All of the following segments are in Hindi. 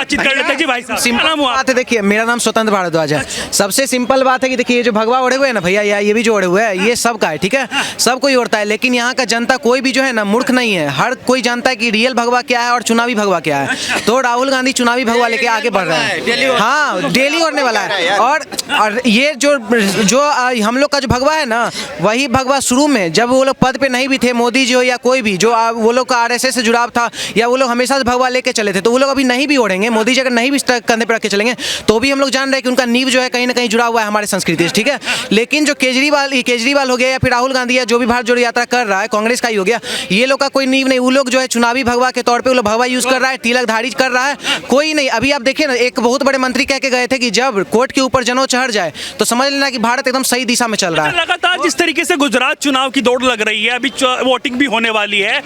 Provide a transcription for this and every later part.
बातचीत कर लेते हैं जी। भाई साहब, क्या सिंपल नाम हुआ? बात है, देखिए मेरा नाम स्वतंत्र भारद्वाज है। सबसे सिंपल बात है कि देखिए ये जो भगवा ओढ़े हुए हैं ना भैया, ये भी जो ओढ़े हुए हैं ये सब का है, ठीक है, सब कोई ओढ़ता है। लेकिन यहाँ का जनता कोई भी जो है ना मूर्ख नहीं है, हर कोई जानता है कि रियल भगवा क्या है और चुनावी भगवा क्या है। तो राहुल गांधी चुनावी भगवा लेके आगे बढ़ रहे हैं। हाँ, डेली ओढ़ने वाला है। और ये जो हम लोग का जो भगवा है ना, वही भगवा शुरू में जब वो लोग पद पे नहीं भी थे, मोदी जी हो या कोई भी, जो वो लोग का आरएसएस से जुड़ाव था या वो लोग हमेशा से भगवा लेके चले थे, तो वो लोग अभी नहीं भी ओढ़ेंगे। मोदी जी अगर नहीं भी कंधे पे रख के चलेंगे तो भी हम लोग जान रहे हैं कि उनका नींव जो है कहीं ना कहीं जुड़ा हुआ है हमारे संस्कृति से, ठीक है। लेकिन जो केजरीवाल हो गया या फिर राहुल गांधी या जो भी भारत जोड़ो यात्रा कर रहा है, कांग्रेस का ही हो गया, ये लोग का कोई नींव नहीं। वो लोग जो है चुनावी भगवा के तौर पे वो लोग भगवा यूज कर रहा है, तिलकधारी कर रहा है, कोई नहीं। अभी आप देखिए ना, एक बहुत बड़े मंत्री कह के गए थे कि जब कोर्ट के ऊपर जनों चढ़ जाए तो समझ लेना कि भारत एकदम सही दिशा में चल रहा है। लगातार जिस तरीके से गुजरात चुनाव की दौड़ लग रही है, अभी वोटिंग भी होने वाली है,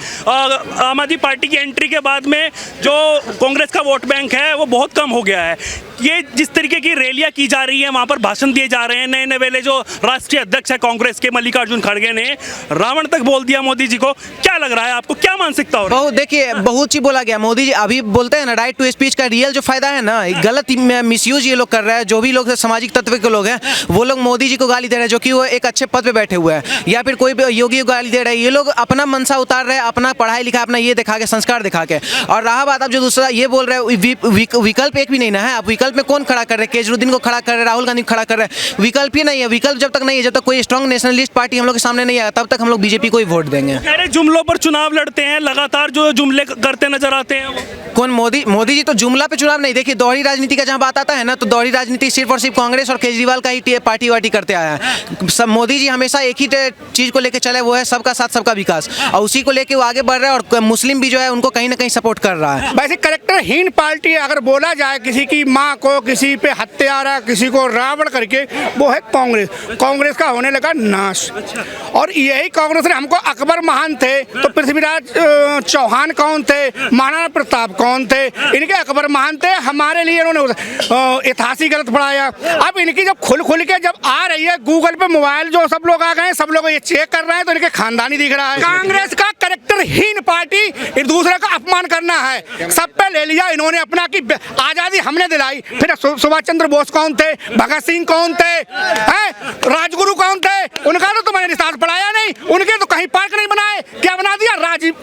आम आदमी पार्टी की एंट्री के बाद में जो कांग्रेस का वोट बैंक है वो बहुत कम हो गया है। ये जिस तरीके की रैलियां की जा रही है, वहां पर भाषण दिए जा रहे हैं, नए नवेले जो राष्ट्रीय अध्यक्ष है कांग्रेस के मल्लिकार्जुन खड़गे ने रावण तक बोल दिया मोदी जी को, क्या लग रहा है आपको, क्या मानसिकता हो रही है? देखिए बहुत चीज बोला गया। मोदी जी अभी बोलते हैं ना, राइट टू स्पीच का रियल जो फायदा है ना, गलत मिसयूज ये लोग कर रहे हैं। जो भी लोग सामाजिक तत्व के लोग हैं वो लोग मोदी जी को गाली दे रहे हैं, जो कि वो एक अच्छे पद पे बैठे हुए हैं, या फिर कोई योगी को गाली दे रहे हैं। ये लोग अपना मनसा उतार रहे हैं, अपना पढ़ाई लिखा अपना ये दिखा के, संस्कार दिखा के। और रहा बात आप जो दूसरा ये बोल रहे हैं, विकल्प एक भी नहीं ना है। आप विकल्प में कौन खड़ा कर रहे हैं? केजरीवाल को खड़ा कर रहे हैं, राहुल गांधी को खड़ा कर रहे हैं। विकल्प ही नहीं है। विकल्प जब तक नहीं है, जब तक कोई स्ट्रॉन्ग नेशनलिस्ट पार्टी हम लोग के सामने नहीं आया, तब तक हम लोग बीजेपी को ही वोट देंगे। अरे जुमलों पर चुनाव लड़ते हैं, लगातार जो जुमले करते नजर आते हैं वो। कौन? मोदी जी तो जुमला पे चुनाव नहीं। देखिए दोहरी राजनीति का जहां बात आता है ना, तो दोहरी राजनीति सिर्फ और सिर्फ कांग्रेस और केजरीवाल का ही पार्टी वार्टी करते आया है। सब मोदी जी हमेशा एक ही चीज को लेकर चले, वो है सबका साथ सबका विकास, और उसी को लेकर वो आगे बढ़ रहा है। और मुस्लिम भी जो है उनको कहीं ना कहीं सपोर्ट कर रहा है। वैसे करेक्टरहीन पार्टी अगर बोला जाए, किसी की माँ को, किसी पे हत्यारा, किसी को रावण करके, वो है कांग्रेस। कांग्रेस का होने लगा नाश। और यही कांग्रेस ने हमको, अकबर महान थे तो पृथ्वीराज चौहान कौन थे, महाराणा प्रताप कौन थे, इनके अकबर महान थे। हमारे लिए इन्होंने इतिहास ही गलत पढ़ाया। अब इनकी जब खुल के जब आ रही है गूगल पे, मोबाइल जो सब लोग आ गए, सब लोग ये चेक कर रहे हैं, तो इनके खानदानी दिख रहा है। कांग्रेस का करेक्टरहीन पार्टी एक दूसरे का अपमान करना है। सब पे ले लिया इन्होंने अपना कि आजादी हमने दिलाई। फिर सुभाष चंद्र बोस कौन थे, भगत सिंह कौन थे, राजगुरु कौन थे, उनका तो मैंने रिसार्च पढ़ाया नहीं। उनके तो कहीं पार्क नहीं बनाए, क्या बना दिया? राजीव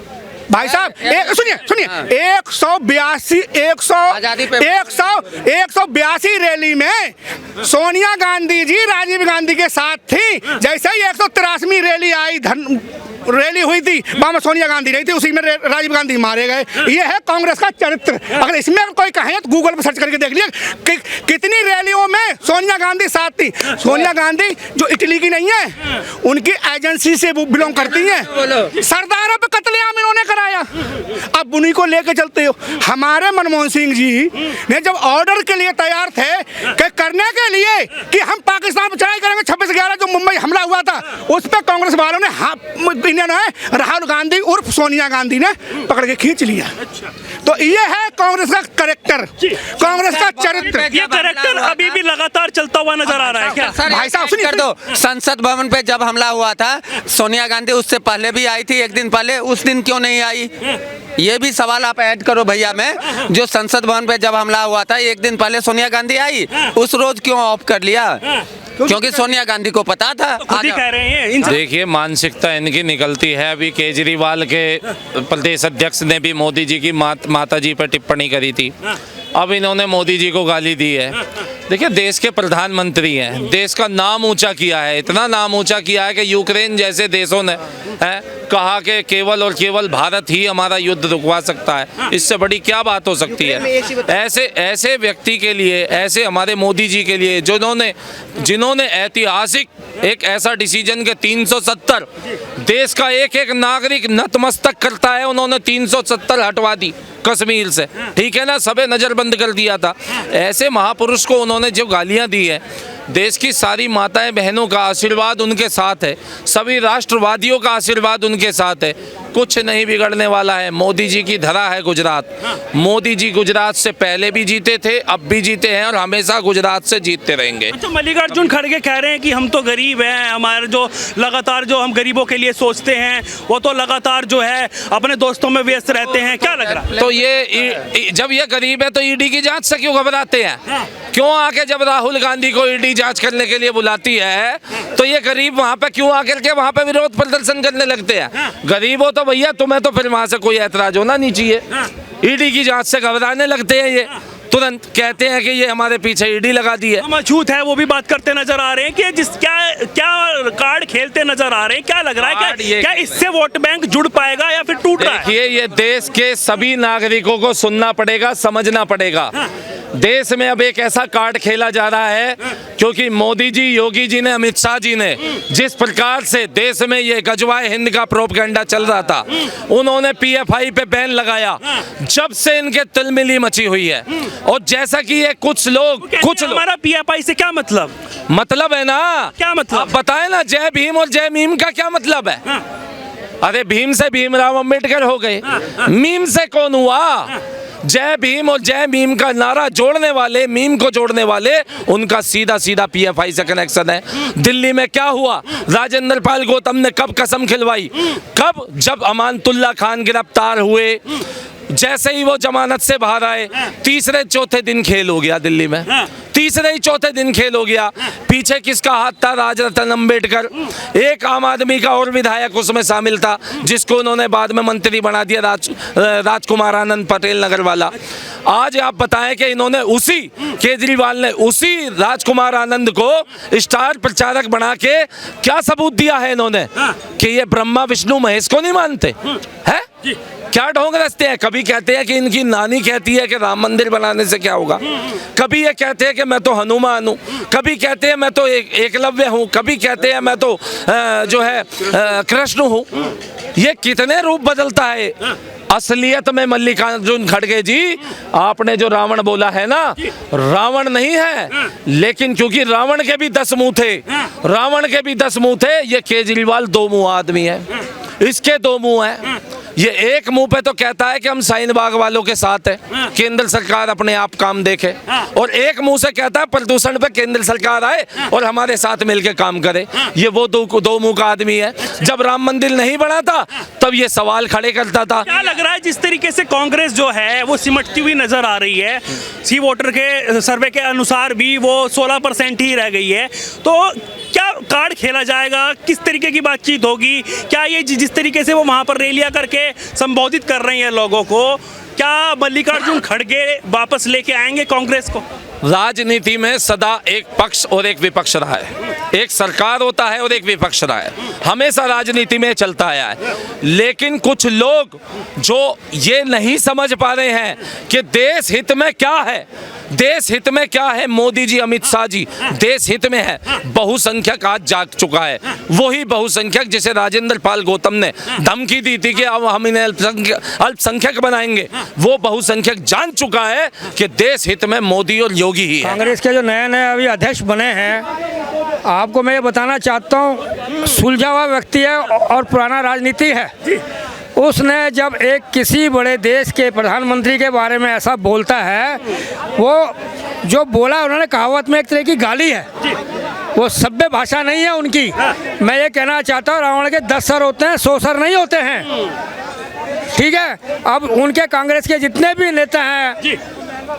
भाई साहब, सुनिए 182 रैली में सोनिया गांधी जी राजीव गांधी के साथ थी। जैसे ही 183वीं रैली हुई थी, वहां में सोनिया गांधी नहीं थी, उसी में राजीव गांधी मारे गए। ये है कांग्रेस का चरित्र। अगर इसमें कोई कहे तो गूगल पर सर्च करके देख लिया कि कितनी रैलियों में सोनिया गांधी साथ थी। सोनिया गांधी जो इटली की नहीं है, उनकी एजेंसी से बिलोंग करती है। सरदारों पे कत्लेआम इन्होंने कराया, अब उन्हीं को लेके चलते हो। हमारे मनमोहन सिंह जी ने जब ऑर्डर के लिए तैयार थे कि करने के लिए कि हम पाकिस्तान पर चढ़ाई करेंगे, 26/11 जो मुंबई हमला हुआ था, उस पर कांग्रेस वालों ने राहुल गांधी उर्फ सोनिया गांधी ने पकड़ के खींच लिया। तो ये है कांग्रेस का करेक्टर, कांग्रेस का चरित्र। ये करेक्टर अभी भी लगातार चलता हुआ नजर आ रहा है क्या? भाई साहब सुनिए, कर दो। संसद भवन पे जब हमला हुआ था, सोनिया गांधी उससे पहले भी आई थी, एक दिन पहले, उस दिन क्यों नहीं आई? ये भी सवाल आप ऐड करो भैया। में जो संसद भवन पे जब हमला हुआ था, एक दिन पहले सोनिया गांधी आई, उस रोज क्यों ऑफ कर लिया? क्योंकि सोनिया गांधी को पता था। खुद ही कह रहे हैं। देखिए मानसिकता इनकी निकलती है। अभी केजरीवाल के प्रदेश अध्यक्ष ने भी मोदी जी की माता जी पर टिप्पणी करी थी, अब इन्होंने मोदी जी को गाली दी है। देखिए देश के प्रधानमंत्री हैं, देश का नाम ऊंचा किया है, इतना नाम ऊंचा किया है कि यूक्रेन जैसे देशों ने कहा कि केवल और केवल भारत ही हमारा युद्ध रुकवा सकता है। इससे बड़ी क्या बात हो सकती है? ऐसे व्यक्ति के लिए, ऐसे हमारे मोदी जी के लिए जिन्होंने ऐतिहासिक एक ऐसा डिसीजन के 370 देश का एक एक नागरिक नतमस्तक करता है, उन्होंने 370 हटवा दी कश्मीर से, ठीक है ना, सबे नजरबंद कर दिया था। ऐसे महापुरुष को उन्होंने जो गालियां दी है, देश की सारी माताएं बहनों का आशीर्वाद उनके साथ है, सभी राष्ट्रवादियों का आशीर्वाद उनके साथ है। कुछ नहीं बिगड़ने वाला है। मोदी जी की धरा है गुजरात। मोदी जी गुजरात से पहले भी जीते थे, अब भी जीते हैं और हमेशा गुजरात से जीतते रहेंगे। अच्छा, मल्लिकार्जुन खड़गे कह रहे हैं कि हम तो गरीब हैं, हमारे जो लगातार जो हम गरीबों के लिए सोचते हैं वो तो लगातार जो है अपने दोस्तों में व्यस्त रहते हैं। क्या लग रहा है? तो ये जब ये गरीब है तो ईडी की जांच से क्यों घबराते हैं? क्यों आके जब राहुल गांधी को ईडी जांच करने के लिए बुलाती है तो ये गरीब वहां पे क्यों आकर के वहां पे विरोध प्रदर्शन करने लगते हैं? गरीब हो तो भैया तुम्हें तो फिर वहां से कोई ऐतराज होना नहीं चाहिए। ईडी की जांच से घबराने लगते हैं, ये तुरंत कहते हैं कि ये हमारे पीछे ईडी लगा दी है। मौजूद है वो भी बात करते नजर आ रहे हैं कि क्या कार्ड खेलते नजर आ रहे हैं। क्या लग रहा है क्या इससे वोट बैंक जुड़ पाएगा या फिर टूट रहा है? देखिए, ये देश के सभी नागरिकों को सुनना पड़ेगा, समझना पड़ेगा। देश में अब एक ऐसा कार्ड खेला जा रहा है क्योंकि मोदी जी, योगी जी ने, अमित शाह जी ने जिस प्रकार से देश में ये गजवाए हिंद का प्रोपगेंडा चल रहा था, उन्होंने पीएफआई पे बैन लगाया, जब से इनके तिलमिली मची हुई है। और जैसा कि ये कुछ लोग हमारा पीएफआई से क्या मतलब है ना, क्या मतलब? आप बताएं ना, जय भीम और जय मीम का क्या मतलब है? अरे भीम से भीमराव अंबेडकर हो गए, मीम से कौन हुआ? जय भीम और जय मीम का नारा जोड़ने वाले, मीम को जोड़ने वाले, उनका सीधा सीधा पीएफआई से कनेक्शन है। दिल्ली में क्या हुआ? राजेंद्र पाल गौतम ने कब कसम खिलवाई? कब? जब अमानतुल्लाह खान गिरफ्तार हुए, जैसे ही वो जमानत से बाहर आए, तीसरे चौथे दिन खेल हो गया दिल्ली में। तीसरे ही चौथे दिन खेल हो गया। पीछे किसका हाथ था? राजरतन अंबेडकर। एक आम आदमी का और विधायक उसमें शामिल था जिसको उन्होंने बाद में मंत्री बना दिया, राजकुमार आनंद पटेल नगर वाला। आज आप बताएं कि इन्होंने उसी केजरीवाल ने उसी राजकुमार आनंद को स्टार प्रचारक बना के क्या सबूत दिया है इन्होंने कि ये ब्रह्मा विष्णु महेश को नहीं मानते हैं? क्या ढोंग रचते हैं? कभी कहते हैं कि इनकी नानी कहती है कि राम मंदिर बनाने से क्या होगा, कभी ये कहते हैं कि मैं तो हनुमान हूँ, कभी कहते हैं मैं तो एकलव्य हूँ, कभी कहते हैं मैं तो जो है कृष्ण हूँ। ये कितने रूप बदलता है। असलियत में मल्लिकार्जुन खड़गे जी, आपने जो रावण बोला है ना, रावण नहीं है, लेकिन क्योंकि रावण के भी 10 मुंह थे, रावण के भी 10 मुंह थे, ये केजरीवाल 2 मुंह आदमी है, इसके 2 मुंह है। ये एक मुंह पे तो कहता है कि हम शाहीन बाग वालों के साथ है, केंद्र सरकार अपने आप काम देखे, और एक मुंह से कहता है प्रदूषण पे केंद्र सरकार आए और हमारे साथ मिलके काम करे। ये वो 2 मुंह का आदमी है। जब राम मंदिर नहीं बना था तब ये सवाल खड़े करता था। क्या लग रहा है जिस तरीके से कांग्रेस जो है वो सिमटती हुई नजर आ रही है, सी वोटर के सर्वे के अनुसार भी वो 16% ही रह गई है, तो क्या कार्ड खेला जाएगा? किस तरीके की बातचीत होगी? क्या ये जिस तरीके से वो वहां पर रैलियां करके संबोधित कर रही हैं लोगों को, क्या मल्लिकार्जुन खड़गे वापस लेके आएंगे कांग्रेस को? राजनीति में सदा एक पक्ष और एक विपक्ष रहा है, एक सरकार होता है और एक विपक्ष रहा है, हमेशा राजनीति में चलता आया है। लेकिन कुछ लोग जो ये नहीं समझ पा रहे हैं कि देश हित में क्या है, देश हित में क्या है। मोदी जी, अमित शाह जी देश हित में है। बहुसंख्यक आज जाग चुका है, वही बहुसंख्यक जिसे राजेंद्र पाल गौतम ने धमकी दी थी कि अब हम इन्हें अल्पसंख्यक बनाएंगे, वो बहुसंख्यक जान चुका है कि देश हित में मोदी और योगी ही है। कांग्रेस के जो नए अभी अध्यक्ष बने हैं, आपको मैं ये बताना चाहता हूँ, सुलझा हुआ व्यक्ति है और पुराना राजनीति है। उसने जब एक किसी बड़े देश के प्रधानमंत्री के बारे में ऐसा बोलता है, वो जो बोला उन्होंने कहावत में एक तरह की गाली है, वो सभ्य भाषा नहीं है उनकी। मैं ये कहना चाहता हूँ, रावण के 10 सर होते हैं, 100 सर नहीं होते हैं, ठीक है। अब उनके कांग्रेस के जितने भी नेता हैं,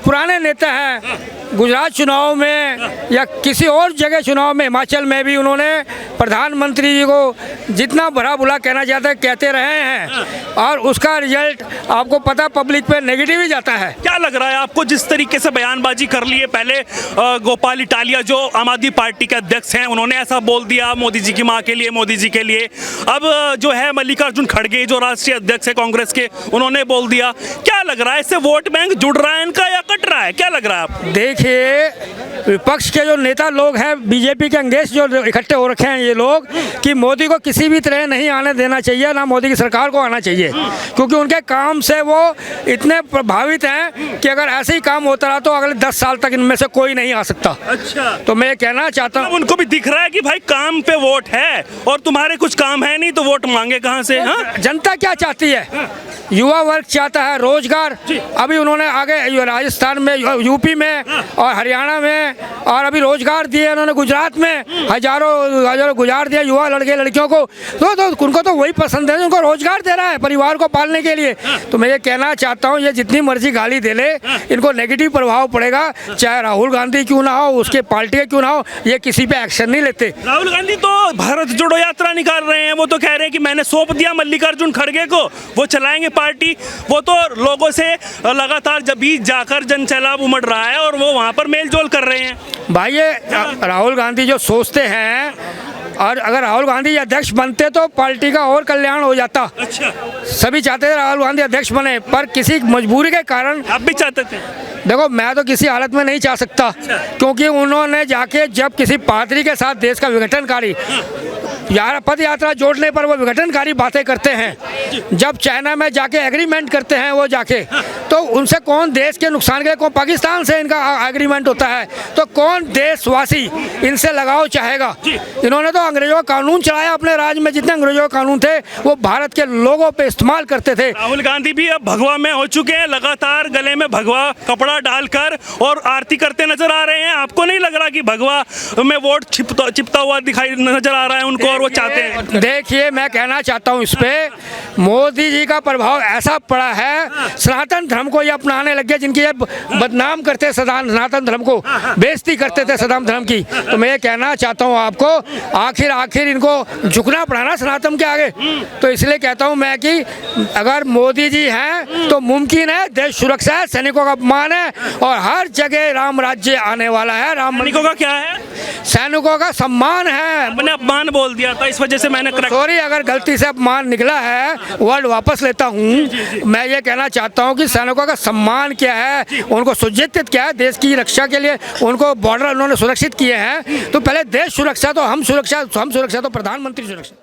पुराने नेता हैं, गुजरात चुनाव में या किसी और जगह चुनाव में, हिमाचल में भी उन्होंने प्रधानमंत्री जी को जितना बुरा बुला कहना चाहते कहते रहे हैं, और उसका रिजल्ट आपको पता पब्लिक पे नेगेटिव ही जाता है। क्या लग रहा है आपको जिस तरीके से बयानबाजी कर ली है? पहले गोपाल इटालिया जो आम आदमी पार्टी के अध्यक्ष हैं, उन्होंने ऐसा बोल दिया मोदी जी की माँ के लिए, मोदी जी के लिए। अब जो है मल्लिकार्जुन खड़गे जो राष्ट्रीय अध्यक्ष है कांग्रेस के, उन्होंने बोल दिया। क्या लग रहा है इससे वोट बैंक जुड़ रहा है इनका या कट रहा है? है, क्या लग रहा है आपको? देखिए, विपक्ष के जो नेता लोग हैं, बीजेपी के अंगेज जो इकट्ठे हो रखे हैं ये लोग, कि मोदी को किसी भी तरह नहीं आने देना चाहिए, ना मोदी की सरकार को आना चाहिए, क्योंकि उनके काम से वो इतने प्रभावित हैं कि अगर ऐसे ही काम होता रहा तो अगले 10 साल तक इनमें से कोई नहीं आ सकता। अच्छा, तो मैं ये कहना चाहता अब हूँ, उनको भी दिख रहा है कि भाई काम पे वोट है और तुम्हारे कुछ काम है नहीं तो वोट मांगे कहाँ से? हाँ, जनता क्या चाहती है? युवा वर्ग चाहता है रोजगार। अभी उन्होंने आगे राजस्थान में, यूपी में और हरियाणा में, और अभी रोजगार दिए उन्होंने गुजरात में, हजारों गुजार दिया युवा लड़के लड़कियों को। तो उनको तो वही पसंद है, उनको रोजगार दे रहा है परिवार को पालने के लिए। तो मैं ये कहना चाहता हूँ, ये जितनी मर्जी गाली दे ले, इनको नेगेटिव प्रभाव पड़ेगा, चाहे राहुल गांधी क्यों ना हो, उसके पार्टी क्यों ना हो, ये किसी पे एक्शन नहीं लेते। राहुल गांधी तो भारत जोड़ो यात्रा निकाल रहे हैं, वो तो कह रहे हैं कि मैंने सौंप दिया मल्लिकार्जुन खड़गे को, वो चलाएंगे पार्टी। वो तो लोगों से लगातार जब भी जाकर जन सैलाब उमड़ रहा है और वो वहाँ पर मेल जोल कर रहे हैं। भाई ये राहुल गांधी जो सोचते हैं, और अगर राहुल गांधी अध्यक्ष बनते तो पार्टी का और कल्याण हो जाता। अच्छा, सभी चाहते थे राहुल गांधी अध्यक्ष बने, पर किसी मजबूरी के कारण। आप भी चाहते थे? देखो, मैं तो किसी हालत में नहीं चाह सकता, क्योंकि उन्होंने जाके जब किसी पादरी के साथ देश का विघटनकारी पद यात्रा जोड़ने पर वो विघटनकारी बातें करते हैं, जब चाइना में जाके एग्रीमेंट करते हैं वो जाके, तो उनसे कौन देश के नुकसान के लिए, कौन पाकिस्तान से इनका एग्रीमेंट होता है, तो कौन देशवासी इनसे लगाव चाहेगा? इन्होंने तो अंग्रेजों का कानून चलाया अपने राज्य में, जितने अंग्रेजों का कानून थे वो भारत के लोगों पे इस्तेमाल करते थे। राहुल गांधी भी अब भगवा में हो चुके हैं, लगातार गले में भगवा कपड़ा डालकर और आरती करते नजर आ रहे हैं। आपको नहीं लग रहा कि भगवा में वोट चिपता हुआ दिखाई नजर आ रहा है उनको और वो चाहते हैं? देखिए, मैं कहना चाहता हूँ इस पे, मोदी जी का प्रभाव ऐसा पड़ा है, सनातन धर्म को ये अपनाने लग गए, जिनकी ये बदनाम करते सनातन धर्म को, बेइज्जती करते थे सनातन धर्म की। तो मैं ये कहना चाहता हूँ आपको, आखिर इनको झुकना पड़ा ना सनातन के आगे। तो इसलिए कहता हूँ मैं कि अगर मोदी जी हैं तो मुमकिन है देश सुरक्षा है, सैनिकों का अपमान है, और हर जगह राम राज्य आने वाला है। सैनिकों का क्या है? सैनिकों का सम्मान है। मैंने अपमान बोल दिया था, इस वजह से मैंने सॉरी, अगर गलती से अपमान निकला है, वर्ड वापस लेता हूँ। मैं ये कहना चाहता हूँ कि सैनिकों का सम्मान क्या है, उनको सुरक्षित क्या है, देश की रक्षा के लिए उनको बॉर्डर उन्होंने सुरक्षित किए हैं। तो पहले देश सुरक्षा तो हम सुरक्षा तो प्रधानमंत्री सुरक्षा।